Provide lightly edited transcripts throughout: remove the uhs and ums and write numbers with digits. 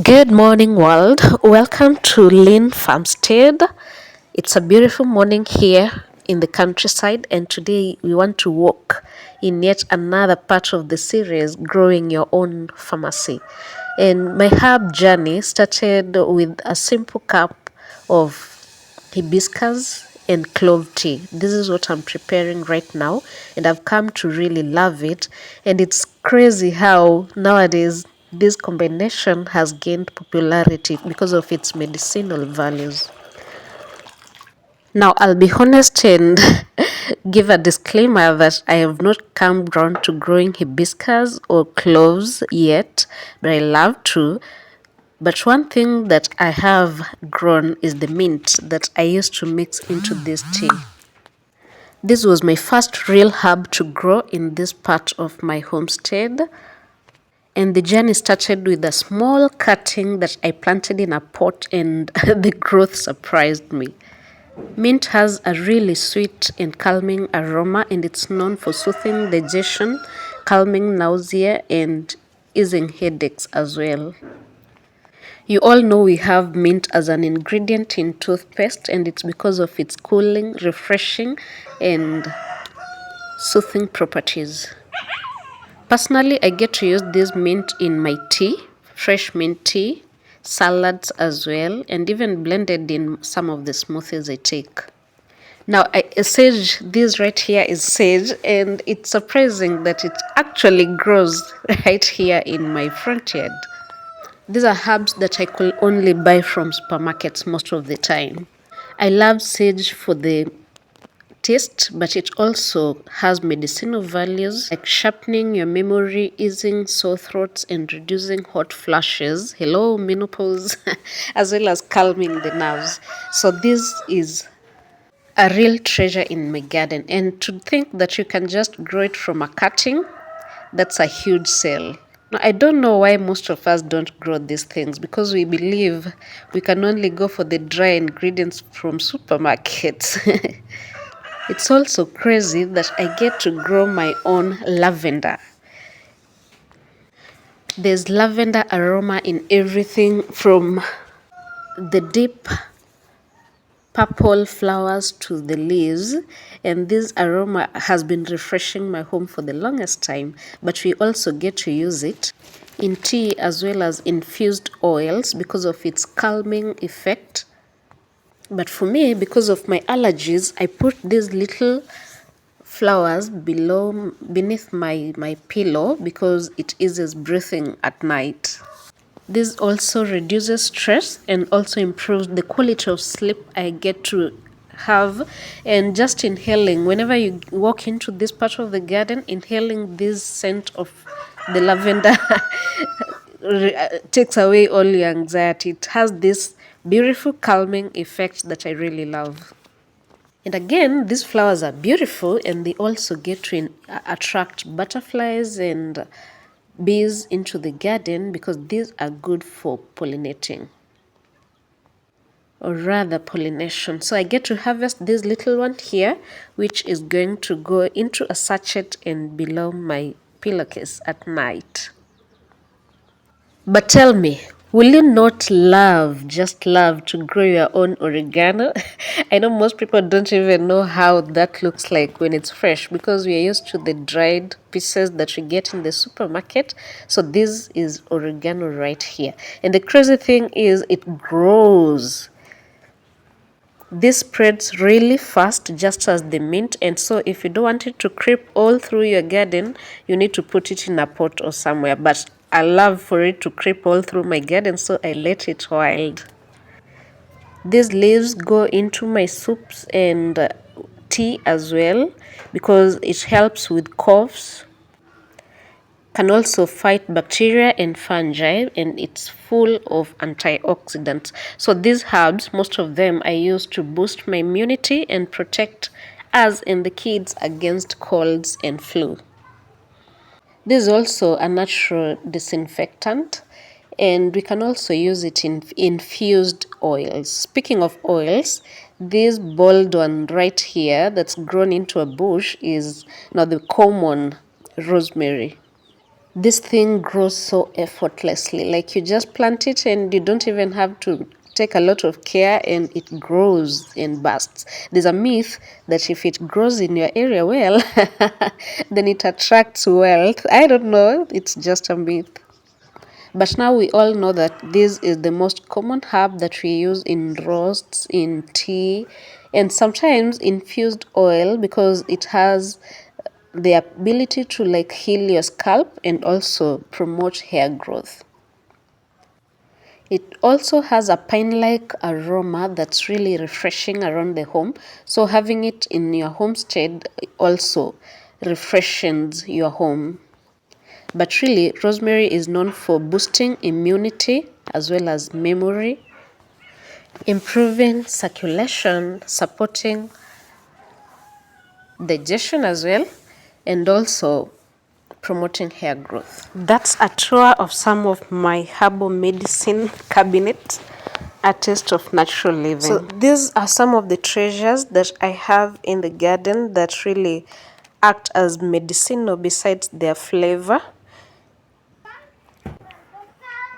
Good morning, world. Welcome to Lynn Farmstead. It's a beautiful morning here in the countryside, and today we want to walk in yet another part of the series, Growing Your Own Pharmacy. And my herb journey started with a simple cup of hibiscus and clove tea. This is what I'm preparing right now, and I've come to really love it. And it's crazy how nowadays this combination has gained popularity because of its medicinal values. Now, I'll be honest and give a disclaimer that I have not come round to growing hibiscus or cloves yet, but I love to. But one thing that I have grown is the mint that I used to mix into this tea. This was my first real herb to grow in this part of my homestead. And the journey started with a small cutting that I planted in a pot, and the growth surprised me. Mint has a really sweet and calming aroma, and it's known for soothing digestion, calming nausea, and easing headaches as well. You all know we have mint as an ingredient in toothpaste, and it's because of its cooling, refreshing, and soothing properties. Personally, I get to use this mint in my tea, fresh mint tea, salads as well, and even blended in some of the smoothies I take. Now, sage, this right here is sage, and it's surprising that it actually grows right here in my front yard. These are herbs that I could only buy from supermarkets most of the time. I love sage for the taste, but it also has medicinal values like sharpening your memory, easing sore throats, and reducing hot flashes. Hello, menopause, as well as calming the nerves. So this is a real treasure in my garden, and to think that you can just grow it from a cutting, that's a huge sale. Now, I don't know why most of us don't grow these things, because we believe we can only go for the dry ingredients from supermarkets. It's also crazy that I get to grow my own lavender. There's lavender aroma in everything from the deep purple flowers to the leaves, and this aroma has been refreshing my home for the longest time. But we also get to use it in tea as well as infused oils because of its calming effect. But for me, because of my allergies, I put these little flowers beneath my pillow because it eases breathing at night. This also reduces stress and also improves the quality of sleep I get to have. And just inhaling, whenever you walk into this part of the garden, inhaling this scent of the lavender takes away all your anxiety. It has this beautiful calming effect that I really love. And again, these flowers are beautiful, and they also get to attract butterflies and bees into the garden because these are good for pollinating, or rather pollination. So I get to harvest this little one here, which is going to go into a sachet and below my pillowcase at night. But tell me, will you not just love to grow your own oregano? I know most people don't even know how that looks like when it's fresh because we are used to the dried pieces that we get in the supermarket. So this is oregano right here. And the crazy thing is it grows. This spreads really fast, just as the mint, and so if you don't want it to creep all through your garden, you need to put it in a pot or somewhere. But I love for it to creep all through my garden, so I let it wild. These leaves go into my soups and tea as well because it helps with coughs, can also fight bacteria and fungi, and it's full of antioxidants. So these herbs, most of them I use to boost my immunity and protect us and the kids against colds and flu. This is also a natural disinfectant, and we can also use it in infused oils. Speaking of oils, this bold one right here that's grown into a bush is now the common rosemary. This thing grows so effortlessly. Like you just plant it and you don't even have to take a lot of care and it grows and bursts. There's a myth that if it grows in your area well, then it attracts wealth. I don't know. It's just a myth. But now we all know that this is the most common herb that we use in roasts, in tea, and sometimes infused oil because it has the ability to like heal your scalp and also promote hair growth. It also has a pine-like aroma that's really refreshing around the home. So having it in your homestead also refreshes your home. But really, rosemary is known for boosting immunity as well as memory, improving circulation, supporting digestion as well, and also promoting hair growth. That's a tour of some of my herbal medicine cabinet, a taste of natural living. So these are some of the treasures that I have in the garden that really act as medicinal besides their flavor,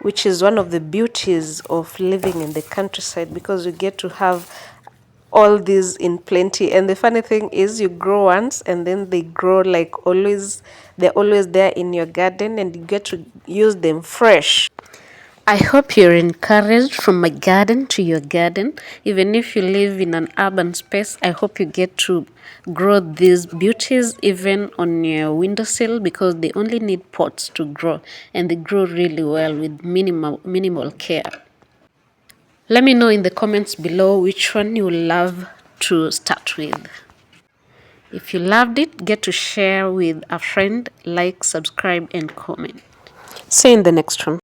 which is one of the beauties of living in the countryside because you get to have all these in plenty. And the funny thing is you grow once and then they grow like always, they're always there in your garden and you get to use them fresh. I hope you're encouraged from my garden to your garden. Even if you live in an urban space, I hope you get to grow these beauties even on your windowsill because they only need pots to grow and they grow really well with minimal care. Let me know in the comments below which one you love to start with. If you loved it, get to share with a friend, like, subscribe, and comment. See you in the next one.